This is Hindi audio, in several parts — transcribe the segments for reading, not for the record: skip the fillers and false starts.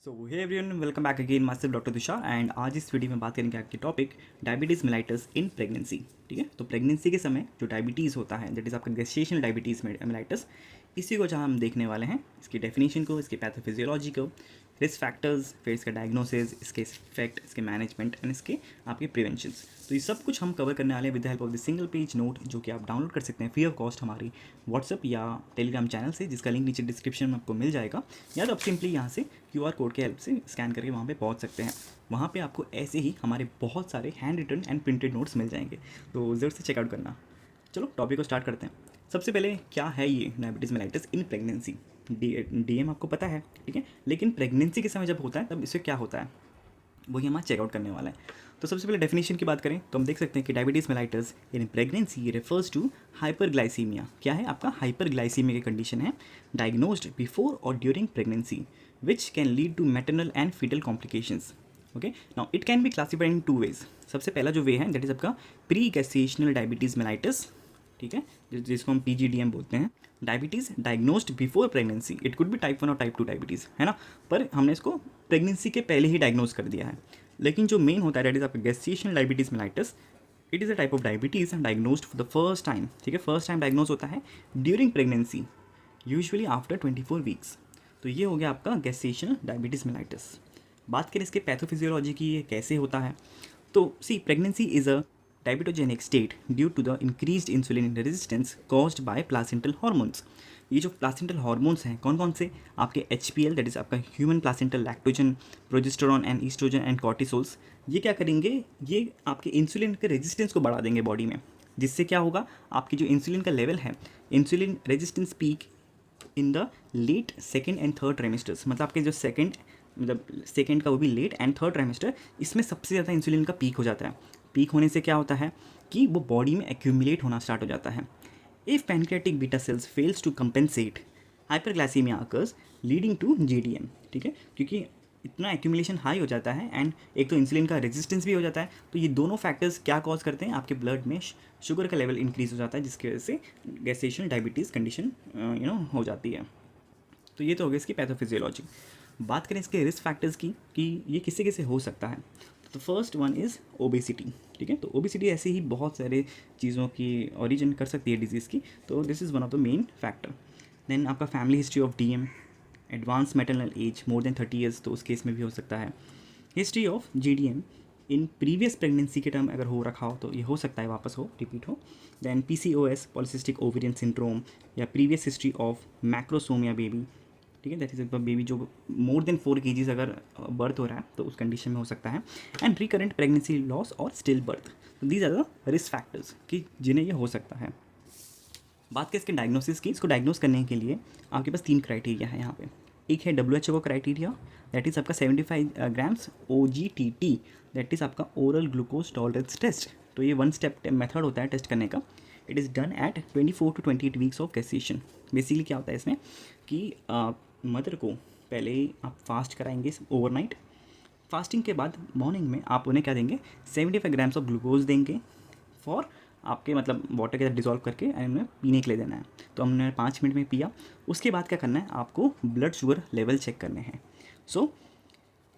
So hey everyone, welcome back again myself doctor Tushar. And आज इस वीडियो में बात करेंगे आपकी topic diabetes mellitus in pregnancy. ठीक है, तो प्रेगनेंसी के समय जो डायबिटीज़ होता है दैट इज़ आपका गेस्टेशनल डायबिटीज़ मेलाइटस, इसी को जहाँ हम देखने वाले हैं, इसकी डेफिनेशन को, इसकी पैथोफिजियोलॉजी को, रिस्क फैक्टर्स, फिर इसका डायग्नोसिस, इसके इफेक्ट, इसके मैनेजमेंट एंड इसके आपके प्रिवेंशंस। तो ये सब कुछ हम कवर करने वाले हैं with the help of the single page note, जो कि आप डाउनलोड कर सकते हैं फ्री ऑफ कॉस्ट हमारी व्हाट्सअप या टेलीग्राम चैनल से, जिसका लिंक नीचे डिस्क्रिप्शन में आपको मिल जाएगा, या तो आप सिंपली यहाँ से QR कोड के हेल्प से स्कैन करके वहाँ पे पहुँच सकते हैं। वहाँ पे आपको ऐसे ही हमारे बहुत सारे hand written and printed notes मिल जाएंगे, तो ज़रूर से चेकआउट करना। चलो टॉपिक को स्टार्ट करते हैं। सबसे पहले क्या है ये diabetes mellitus in pregnancy. DM आपको पता है, ठीक है, लेकिन प्रेगनेंसी के समय जब होता है तब इससे क्या होता है वही हम आज चेकआउट करने वाला है। तो सबसे पहले डेफिनेशन की बात करें तो हम देख सकते हैं कि diabetes mellitus in pregnancy refers to hyperglycaemia. क्या है आपका हाइपरग्लाइसीमिया की कंडीशन है, डायग्नोस्ड बिफोर और during pregnancy, which can lead to maternal and fetal complications. Okay, now it can be classified in two ways. सबसे पहला जो वे है दैट इज़ आपका प्री गेस्टेशनल डायबिटीज़ मेलाइटस, ठीक है, जिसको हम PGDM बोलते हैं। Diabetes diagnosed before pregnancy, it could be type 1 और टाइप 2 डायबिटीज़, है ना, पर हमने इसको प्रेगनेंसी के पहले ही डायग्नोज कर दिया है। लेकिन जो मेन होता है दैट इज़ आपका gestational diabetes mellitus, it is a type of diabetes diagnosed for the first time. ठीक है, फर्स्ट टाइम डायग्नोज होता है during pregnancy, usually after 24 weeks. तो ये हो गया आपका गेस्टेशनल डायबिटीज़ मेलाइटस। बात करें इसके पैथोफिजियोलॉजी की, ये कैसे होता है, तो see pregnancy is a diabetogenic state due to the increased insulin resistance caused by placental hormones. ये जो प्लासेंटल हॉर्मोन्स हैं कौन कौन से, आपके HPL दैट इज़ आपका human placental lactogen, progesterone and oestrogen and cortisols, ये क्या करेंगे, ये आपके इंसुलिन के रेजिस्टेंस को बढ़ा देंगे बॉडी में, जिससे क्या होगा, आपकी जो इंसुलिन का लेवल है, insulin resistance peak in the late second and third trimesters, मतलब आपके जो सेकेंड का वो भी लेट एंड थर्ड ट्राइमेस्टर, इसमें सबसे ज़्यादा इंसुलिन का पीक हो जाता है। पीक होने से क्या होता है कि वो बॉडी में एक्यूमुलेट होना स्टार्ट हो जाता है। If pancreatic beta cells fails to compensate, hyperglycaemia occurs leading to GDM। ठीक है, क्योंकि इतना एक्यूमुलेशन हाई हो जाता है एंड एक तो इंसुलिन का रेजिस्टेंस भी हो जाता है, तो ये दोनों फैक्टर्स क्या कॉज करते हैं, आपके ब्लड में शुगर का लेवल इंक्रीज हो जाता है, जिसकी वजह से गेस्टेशनल डायबिटीज़ कंडीशन हो जाती है। तो ये तो हो गया इसकी पैथोफिजियोलॉजी। बात करें इसके रिस्क फैक्टर्स की कि ये किससे किससे हो सकता है, तो फर्स्ट वन इज़ ओबेसिटी। ठीक है, तो ओबेसिटी ऐसे ही बहुत सारे चीज़ों की ओरिजिन कर सकती है डिजीज़ की, तो this is one of the main factor. Then आपका family history of DM, advance maternal age more than 30 years, तो उस केस में भी हो सकता है। History of GDM in previous pregnancy के टाइम अगर हो रखा हो तो ये हो सकता है वापस हो, रिपीट हो। Then PCOS, polycystic ovarian syndrome, या previous history of macrosomia baby, ठीक है, दैट इज़ बेबी जो मोर देन 4 kgs अगर बर्थ हो रहा है तो उस कंडीशन में हो सकता है। एंड रिकरेंट प्रेगनेंसी लॉस और stillbirth, these are the risk factors कि जिन्हें ये हो सकता है। बात करें इसके डायग्नोसिस की, इसको डायग्नोस करने के लिए आपके पास 3 क्राइटेरिया है यहाँ पे। एक है WHO का क्राइटेरिया, दैट इज़ आपका 75 ग्राम्स OGTT, दैट इज़ आपका ओरल ग्लूकोज टॉलरेंस टेस्ट। तो ये 1 स्टेप मेथड होता है टेस्ट करने का। It is done at 24 to 28 weeks of gestation. Basically क्या होता है इसमें कि मदर को पहले आप फास्ट कराएंगे ओवरनाइट, फास्टिंग के बाद मॉर्निंग में आप उन्हें क्या देंगे, 75 ग्राम्स ऑफ ग्लूकोज देंगे फॉर आपके मतलब वाटर के साथ डिज़ोल्व करके एंड उन्हें पीने के लिए देना है। तो हमने 5 मिनट में पिया, उसके बाद क्या करना है, आपको ब्लड शुगर लेवल चेक करने हैं। सो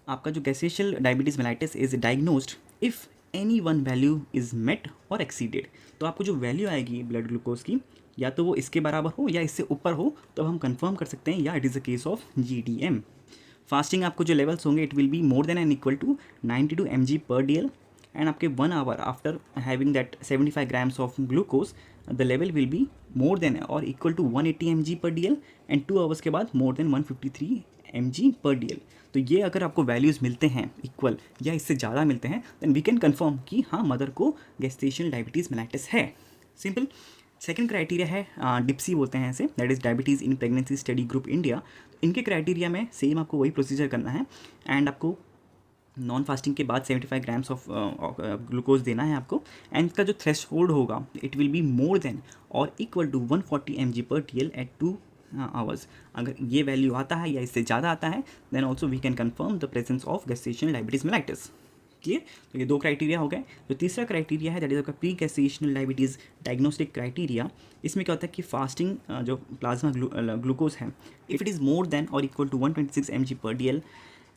आपका जो gestational diabetes mellitus is diagnosed if any one value is met और एक्सीडेड। तो आपको जो वैल्यू आएगी ब्लड ग्लूकोज की, या तो वो इसके बराबर हो या इससे ऊपर हो, तो हम कंफर्म कर सकते हैं या it is a case of GDM। Fasting आपको जो लेवल्स होंगे it will be more than and equal to 92 mg/dl, and आपके 1 hour after having that 75 grams of glucose the level will be more than और equal to 180 mg/dl, and 2 hours के बाद मोर देन 153 mg/dl। तो ये अगर आपको वैल्यूज़ मिलते हैं इक्वल या इससे ज़्यादा मिलते हैं, देन वी कैन कन्फर्म कि हाँ मदर को गेस्टेशनल डायबिटीज़ मेलाइटिस है। सिंपल। सेकंड क्राइटेरिया है डिप्सी बोलते हैं ऐसे, that is diabetes in pregnancy study group India. इनके क्राइटेरिया में सेम आपको वही प्रोसीजर करना है, एंड आपको नॉन फास्टिंग के बाद 75 ग्राम्स ऑफ ग्लूकोज देना है आपको, एंड इसका जो थ्रेशोल्ड होगा it will be more than और equal to 140 mg/dl at 2 hours. अगर ये वैल्यू आता है या इससे ज़्यादा आता है, then also we can confirm the presence of gestational diabetes mellitus. Clear, तो ये 2 क्राइटेरिया हो गए। जो तीसरा क्राइटेरिया है दैट इज आपका pre gestational diabetes diagnostic criteria. इसमें क्या होता है कि फास्टिंग जो प्लाज्मा ग्लूकोज है, if it is more than और इक्वल टू 126 mg/dl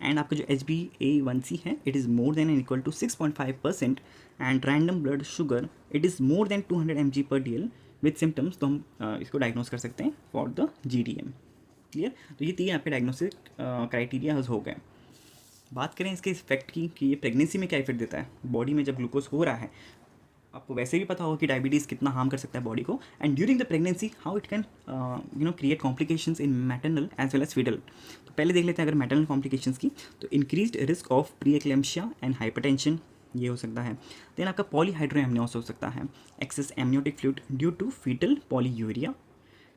एंड आपका जो HbA1c है it is more than and equal to 6.5%, and random blood sugar it is more than 200 mg/dl with symptoms, तो हम इसको डायग्नोज कर सकते हैं फॉर द GDM। क्लियर? तो ये 3 आपके डायग्नोस्टिक क्राइटेरिया हो गए। बात करें इसके इफेक्ट की कि ये प्रेगनेंसी में क्या इफेक्ट देता है बॉडी में जब ग्लूकोज हो रहा है। आपको वैसे भी पता होगा कि डायबिटीज़ कितना हार्म कर सकता है बॉडी को, and during the pregnancy how it can create complications in maternal as well as fetal. तो पहले देख लेते हैं अगर मैटरनल कॉम्प्लिकेशंस की, तो increased risk of pre eclampsia and hypertension, ये हो सकता है। देन आपका पॉलीहाइड्रोएमनियोस हो सकता है, excess amniotic fluid due to fetal polyuria,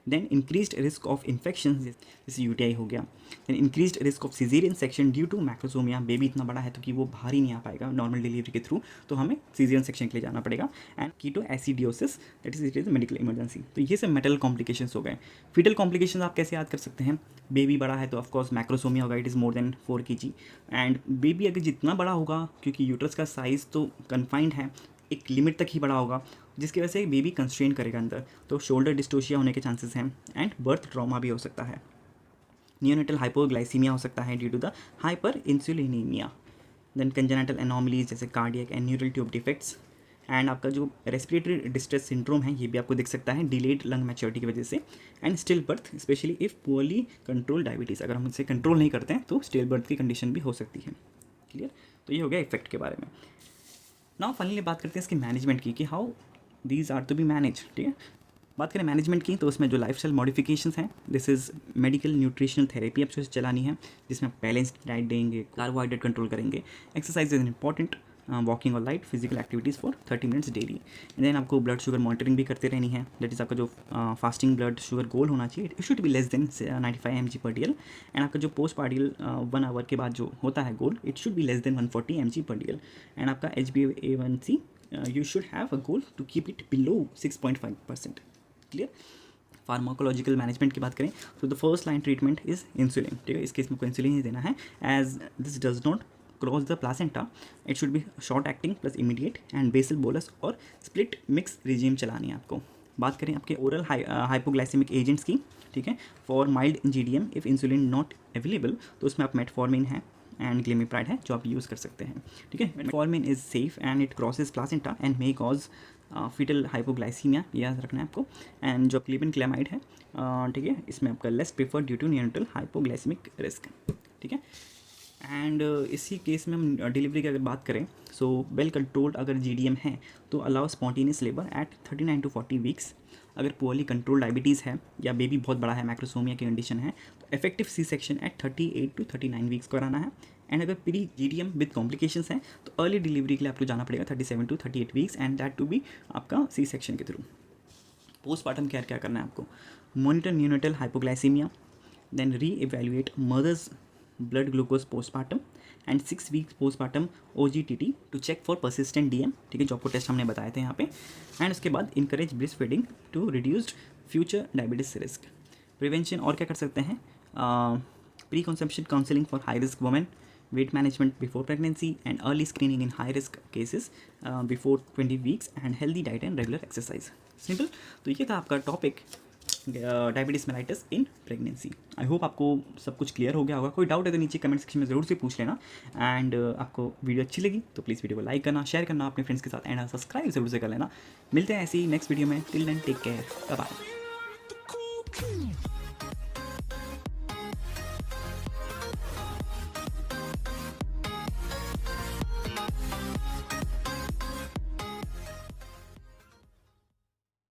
then increased risk of infection जैसे UTI हो गया, then increased risk of caesarean section due to macrosomia, baby इतना बड़ा है तो कि वो बाहर ही नहीं आ पाएगा नॉर्मल डिलीवरी के थ्रू, तो हमें सीजेरियन सेक्शन के लिए जाना पड़ेगा, and ketoacidosis that is it is medical emergency. तो ये सब मेटल कॉम्प्लिकेशंस हो गए। फीटल कॉम्प्लिकेशंस आप कैसे याद कर सकते हैं? बेबी बड़ा है तो ऑफकोर्स मैक्रोसोमिया होगा, it is more than 4 kg, and baby अगर जितना बड़ा होगा, क्योंकि यूट्रस का साइज़ तो कन्फाइंड है, एक लिमिट तक ही बड़ा होगा, जिसकी वजह से बेबी कंस्ट्रेन करेगा अंदर, तो शोल्डर डिस्टोशिया होने के चांसेस हैं, एंड बर्थ ट्रॉमा भी हो सकता है। नियोनेटल हाइपोग्लाइसीमिया हो सकता है due to the hyperinsulinaemia, then congenital anomalies जैसे cardiac and neural tube defects, and आपका जो रेस्पिरेटरी डिस्ट्रेस सिंड्रोम है ये भी आपको दिख सकता है डिलेड लंग मैच्योरिटी की वजह से, and still birth specially if poorly control diabetes, अगर हम इसे कंट्रोल नहीं करते हैं तो स्टिल बर्थ की कंडीशन भी हो सकती है। क्लियर? तो ये हो गया इफेक्ट के बारे में। नाउ फाइनली बात करते हैं इसकी मैनेजमेंट की कि how these are to be manage. ठीक है, बात करें मैनेजमेंट की तो उसमें जो लाइफस्टाइल मॉडिफिकेशंस हैं, this is medical nutritional therapy आपको चलानी है, जिसमें आप बैलेंस्ड डाइट देंगे, कार्बोहाइड्रेट कंट्रोल करेंगे, एक्सरसाइज इज इंपॉर्टेंट, वॉकिंग और light physical activities for 30 minutes daily, and then आपको ब्लड शुगर मॉनिटरिंग भी करते रहनी है, दैट इज़ आपका जो फास्टिंग ब्लड शुगर गोल होना चाहिए, it should be less then 95 mg/dl, and आपका जो पोस्ट पार्टियल 1 आवर के बाद जो होता है goal, it should be less than 140 mg/dl, and आपका HbA1c you should have a goal to keep it below 6.5%. Clear? Pharmacological management की बात करें तो the first line treatment is insulin. ठीक है, इस केस में को इंसुलिन ही देना है, as this does not cross the placenta, it should be short acting plus immediate, and basal bolus और स्प्लिट मिक्स रिजीम चलानी है आपको। बात करें आपके ओरल हाइपोग्लाइसेमिक एजेंट्स की, ठीक है, for mild GDM if insulin not available, तो उसमें आप मेटफॉर्मिन है एंड ग्लिमिप्राइड है जो आप यूज़ कर सकते हैं। ठीक है, metformin is safe and it crosses placenta and may cause fetal hypoglycaemia, याद रखना है आपको, एंड जो क्लिबिन क्लेमाइड है, ठीक है, इसमें आपका less prefer due to neonatal hypoglycaemic risk. ठीक है, एंड इसी केस में हम डिलीवरी की अगर बात करें, सो वेल कंट्रोल्ड अगर GDM है तो allow spontaneous labour at 39 to 40 weeks. अगर पुअरली कंट्रोल डायबिटीज़ है या बेबी बहुत बड़ा है, मैक्रोसोमिया की कंडीशन है, तो इफेक्टिव C-सेक्शन एट 38 to 39 वीक्स कराना है, एंड अगर प्री GDM विद कॉम्प्लिकेशंस हैं तो अर्ली डिलीवरी के लिए आपको जाना पड़ेगा 37 to 38 weeks, and that too be आपका C-सेक्शन के थ्रू। पोस्टमार्टम केयर क्या करना है आपको? Monitor neonatal hypoglycaemia, then re evaluate mother's blood glucose postmortem, and 6 weeks postmortem OGTT to check for persistent DM। ठीक है, जो आपको टेस्ट हमने बताए थे यहाँ पे, एंड उसके बाद encourage breastfeeding to reduced future diabetes risk. Prevention और क्या कर सकते हैं? Pre conception counselling for high risk women, weight management before pregnancy, and early screening in high risk cases before 20 weeks, and healthy diet and regular exercise. Simple. तो ये था आपका topic diabetes mellitus in pregnancy. I hope आपको सब कुछ क्लियर हो गया होगा। कोई डाउट है तो नीचे कमेंट सेक्शन में ज़रूर से पूछ लेना, एंड आपको वीडियो अच्छी लगी तो प्लीज़ वीडियो को लाइक करना, शेयर करना अपने फ्रेंड्स के साथ, एंड सब्सक्राइब जरूर से कर लेना। मिलते हैं ऐसी नेक्स्ट वीडियो में। Till then take care, bye bye.